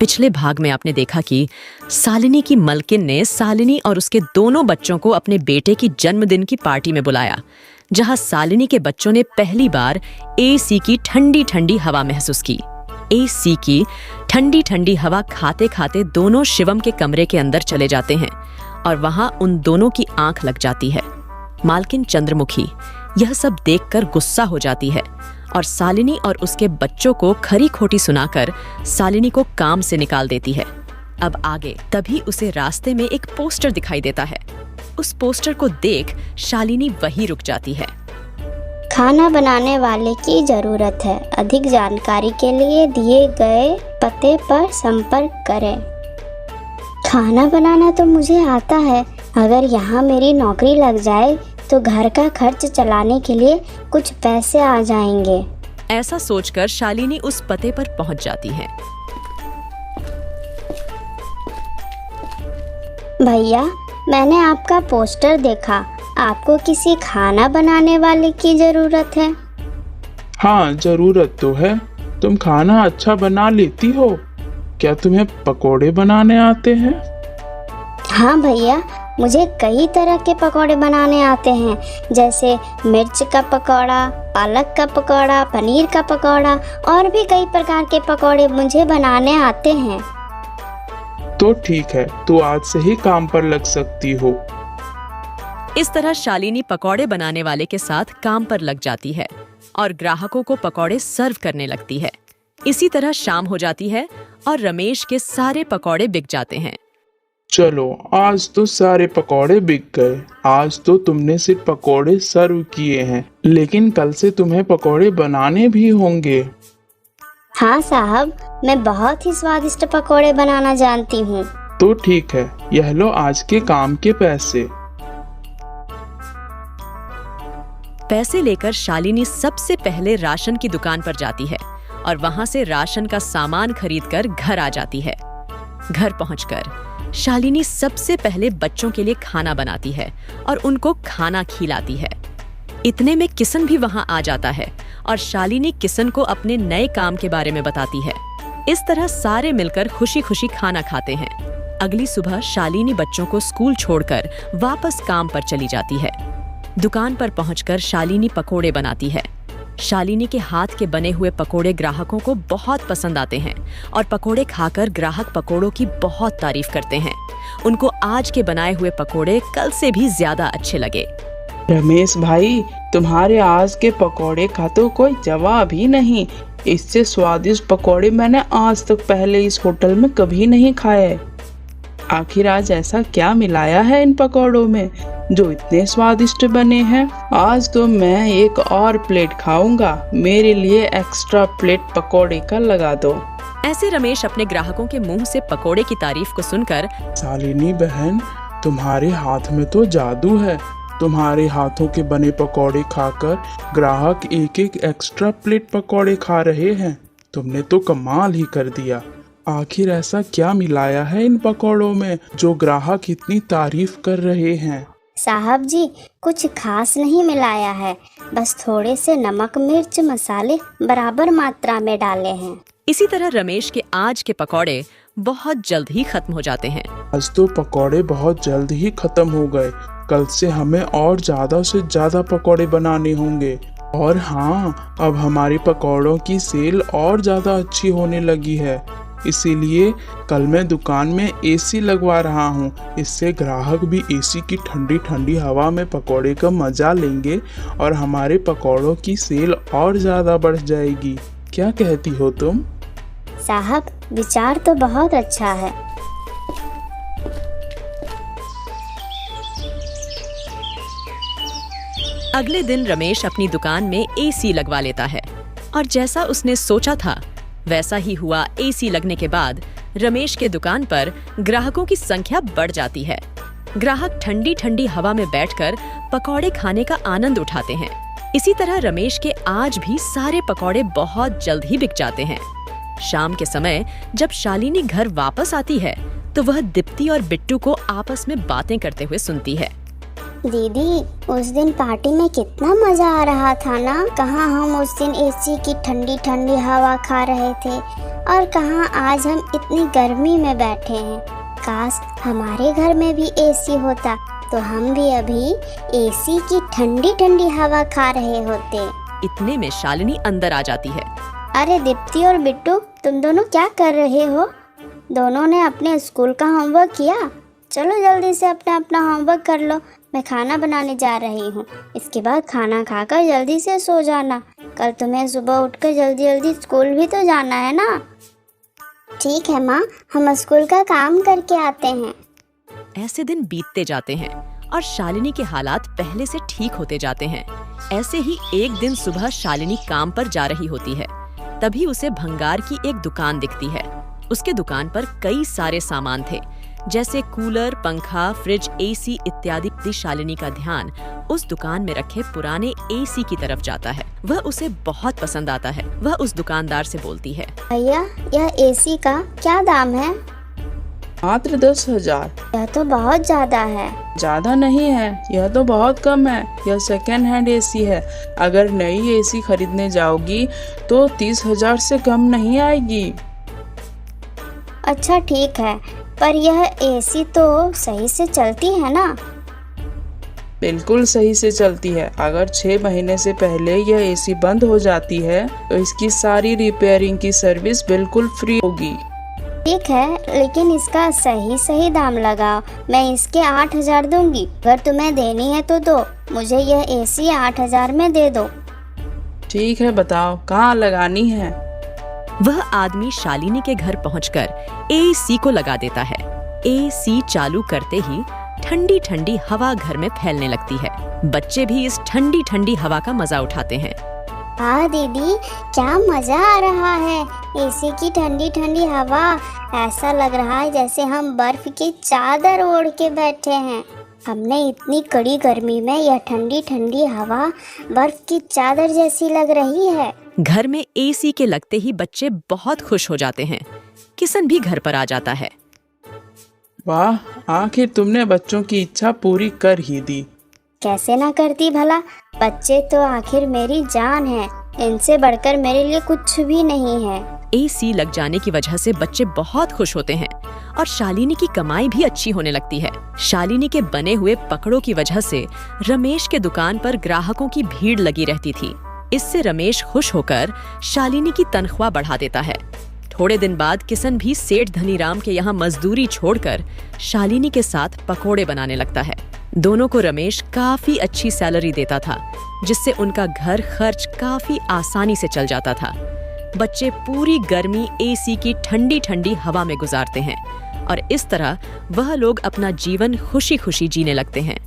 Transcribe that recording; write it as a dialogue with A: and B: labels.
A: पिछले भाग में आपने देखा कि शालिनी की मलकिन ने शालिनी और उसके दोनों बच्चों को अपने बेटे की जन्मदिन की पार्टी में बुलाया, जहां शालिनी के बच्चों ने पहली बार एसी की ठंडी ठंडी हवा महसूस की। एसी की ठंडी ठंडी हवा खाते खाते दोनों शिवम के कमरे के अंदर चले जाते हैं और वहां उन दोनों की आंख लग जाती है। मालकिन चंद्रमुखी यह सब देखकर गुस्सा हो जाती है और शालिनी और उसके बच्चों को खरी खोटी सुनाकर शालिनी को काम से निकाल देती है। अब आगे तभी उसे रास्ते में एक पोस्टर दिखाई देता है। उस पोस्टर को देख शालिनी वहीं रुक जाती है।
B: खाना बनाने वाले की जरूरत है। अधिक जानकारी के लिए दिए गए पते पर संपर्क करें। खाना बनाना तो मुझे आता है। अगर यहाँ मेरी नौकरी लग जाए तो घर का खर्च चलाने के लिए कुछ पैसे आ जाएंगे।
A: ऐसा सोचकर शालिनी उस पते पर पहुंच जाती है।
B: भैया, मैंने आपका पोस्टर देखा। आपको किसी खाना बनाने वाले की जरूरत है?
C: हाँ, जरूरत तो है। तुम खाना अच्छा बना लेती हो। क्या तुम्हें पकोड़े बनाने आते हैं?
B: हाँ भैया, मुझे कई तरह के पकोड़े बनाने आते हैं, जैसे मिर्च का पकौड़ा, पालक का पकौड़ा, पनीर का पकौड़ा और भी कई प्रकार के पकोड़े मुझे बनाने आते हैं।
C: तो ठीक है, तू आज से ही काम पर लग सकती हो।
A: इस तरह शालिनी पकौड़े बनाने वाले के साथ काम पर लग जाती है और ग्राहकों को पकौड़े सर्व करने लगती है। इसी तरह शाम हो जाती है और रमेश के सारे पकौड़े बिक जाते हैं।
C: चलो, आज तो सारे पकौड़े बिक गए। आज तो तुमने सिर्फ पकौड़े सर्व किए हैं, लेकिन कल से तुम्हें पकौड़े बनाने भी होंगे।
B: हाँ साहब, मैं बहुत ही स्वादिष्ट पकौड़े बनाना जानती हूँ।
C: तो ठीक है, यह लो आज के काम के पैसे।
A: पैसे लेकर शालिनी सबसे पहले राशन की दुकान पर जाती है और वहां से राशन का सामान खरीदकर घर आ जाती है। घर पहुंचकर शालिनी सबसे पहले बच्चों के लिए खाना बनाती है और उनको खाना खिलाती है। इतने में किशन भी वहां आ जाता है और शालिनी किशन को अपने नए काम के बारे में बताती है। इस तरह सारे मिलकर खुशी खुशी खाना खाते हैं। अगली सुबह शालिनी बच्चों को स्कूल छोड़कर वापस काम पर चली जाती है। दुकान पर पहुंचकर शालिनी पकोड़े बनाती है। शालिनी के हाथ के बने हुए पकोड़े ग्राहकों को बहुत पसंद आते हैं और पकोड़े खाकर ग्राहक पकोड़ों की बहुत तारीफ करते हैं। उनको आज के बनाए हुए पकोड़े कल से भी ज्यादा अच्छे लगे।
D: रमेश भाई, तुम्हारे आज के पकोड़े का तो कोई जवाब ही नहीं। इससे स्वादिष्ट पकोड़े मैंने आज तक पहले इस होटल में कभी नहीं खाए। आखिर आज ऐसा क्या मिलाया है इन पकोड़ों में जो इतने स्वादिष्ट बने हैं? आज तो मैं एक और प्लेट खाऊंगा। मेरे लिए एक्स्ट्रा प्लेट पकोड़े का लगा दो।
A: ऐसे रमेश अपने ग्राहकों के मुंह से पकोड़े की तारीफ को सुनकर,
C: शालिनी बहन, तुम्हारे हाथ में तो जादू है। तुम्हारे हाथों के बने पकोड़े खाकर ग्राहक एक एक एक्स्ट्रा प्लेट पकोड़े खा रहे हैं। तुमने तो कमाल ही कर दिया। आखिर ऐसा क्या मिलाया है इन पकोड़ों में जो ग्राहक इतनी तारीफ कर रहे हैं?
B: साहब जी, कुछ खास नहीं मिलाया है। बस थोड़े से नमक, मिर्च, मसाले बराबर मात्रा में डाले हैं।
A: इसी तरह रमेश के आज के पकौड़े बहुत जल्द ही खत्म हो जाते हैं।
C: आज तो पकोड़े बहुत जल्द ही खत्म हो गए। कल से हमें और ज्यादा से ज्यादा पकोड़े बनाने होंगे। और हाँ, अब हमारे पकोड़ों की सेल और ज्यादा अच्छी होने लगी है। इसीलिए कल मैं दुकान में एसी लगवा रहा हूँ। इससे ग्राहक भी एसी की ठंडी ठंडी हवा में पकोड़े का मजा लेंगे और हमारे पकोड़ों की सेल और ज्यादा बढ़ जाएगी। क्या कहती हो तुम?
B: साहब, विचार तो बहुत अच्छा है।
A: अगले दिन रमेश अपनी दुकान में एसी लगवा लेता है और जैसा उसने सोचा था वैसा ही हुआ। एसी लगने के बाद रमेश के दुकान पर ग्राहकों की संख्या बढ़ जाती है। ग्राहक ठंडी ठंडी हवा में बैठकर पकौड़े खाने का आनंद उठाते हैं। इसी तरह रमेश के आज भी सारे पकौड़े बहुत जल्द ही बिक जाते हैं। शाम के समय जब शालिनी घर वापस आती है तो वह दीप्ति और बिट्टू को आपस में बातें करते हुए सुनती है।
B: दीदी, उस दिन पार्टी में कितना मजा आ रहा था ना। कहाँ हम उस दिन एसी की ठंडी ठंडी हवा खा रहे थे। और कहाँ आज हम इतनी गर्मी में बैठे हैं। काश हमारे घर में भी एसी होता तो हम भी अभी एसी की ठंडी ठंडी हवा खा रहे होते।
A: इतने में शालिनी अंदर आ जाती है।
B: अरे दीप्ति और बिट्टू, तुम दोनों क्या कर रहे हो? दोनों ने अपने स्कूल का होमवर्क किया? चलो जल्दी से अपना अपना होमवर्क कर लो। मैं खाना बनाने जा रही हूँ। इसके बाद खाना खाकर जल्दी से सो जाना। कल तुम्हें सुबह उठकर जल्दी जल्दी स्कूल भी तो जाना है ना। ठीक है माँ, हम स्कूल का काम करके आते हैं।
A: ऐसे दिन बीतते जाते हैं और शालिनी के हालात पहले से ठीक होते जाते हैं। ऐसे ही एक दिन सुबह शालिनी काम पर जा रही होती है। तभी उसे भंगार की एक दुकान दिखती है। उसके दुकान पर कई सारे सामान थे, जैसे कूलर, पंखा, फ्रिज, एसी इत्यादि। शालिनी का ध्यान उस दुकान में रखे पुराने एसी की तरफ जाता है। वह उसे बहुत पसंद आता है। वह उस दुकानदार से बोलती है,
B: भैया यह एसी का क्या दाम है?
D: मात्र 10,000।
B: यह तो बहुत ज्यादा है।
D: ज्यादा नहीं है, यह तो बहुत कम है। यह सेकेंड हैंड एसी है। अगर नई एसी खरीदने जाओगी तो 30,000 से कम नहीं आएगी।
B: अच्छा ठीक है, पर यह एसी तो सही से चलती है ना?
D: बिल्कुल सही से चलती है। अगर 6 महीने से पहले यह एसी बंद हो जाती है तो इसकी सारी रिपेयरिंग की सर्विस बिल्कुल फ्री होगी।
B: ठीक है, लेकिन इसका सही दाम लगाओ। मैं इसके 8,000 दूंगी। अगर तुम्हें देनी है तो दो। मुझे यह एसी 8,000 में दे दो।
D: ठीक है, बताओ कहाँ लगानी है?
A: वह आदमी शालिनी के घर पहुंचकर एसी को लगा देता है। एसी चालू करते ही ठंडी ठंडी हवा घर में फैलने लगती है। बच्चे भी इस ठंडी ठंडी हवा का मजा उठाते हैं।
B: हाँ दीदी, क्या मजा आ रहा है। एसी की ठंडी ठंडी हवा, ऐसा लग रहा है जैसे हम बर्फ की चादर ओढ़ के बैठे हैं। हमने इतनी कड़ी गर्मी में यह ठंडी ठंडी हवा बर्फ की चादर जैसी लग रही है।
A: घर में एसी के लगते ही बच्चे बहुत खुश हो जाते हैं। किशन भी घर पर आ जाता है।
C: वाह, आखिर तुमने बच्चों की इच्छा पूरी कर ही दी।
B: कैसे ना करती भला। बच्चे तो आखिर मेरी जान है। इनसे बढ़कर मेरे लिए कुछ भी नहीं है।
A: एसी लग जाने की वजह से बच्चे बहुत खुश होते हैं और शालिनी की कमाई भी अच्छी होने लगती है। शालिनी के बने हुए पकड़ों की वजह से रमेश के दुकान पर ग्राहकों की भीड़ लगी रहती थी। इससे रमेश खुश होकर शालिनी की तनख्वाह बढ़ा देता है। थोड़े दिन बाद किशन भी सेठ धनीराम के यहाँ मजदूरी छोड़कर शालिनी के साथ पकोड़े बनाने लगता है। दोनों को रमेश काफी अच्छी सैलरी देता था, जिससे उनका घर खर्च काफी आसानी से चल जाता था। बच्चे पूरी गर्मी एसी की ठंडी ठंडी हवा में गुजारते हैं और इस तरह वह लोग अपना जीवन खुशी खुशी जीने लगते हैं।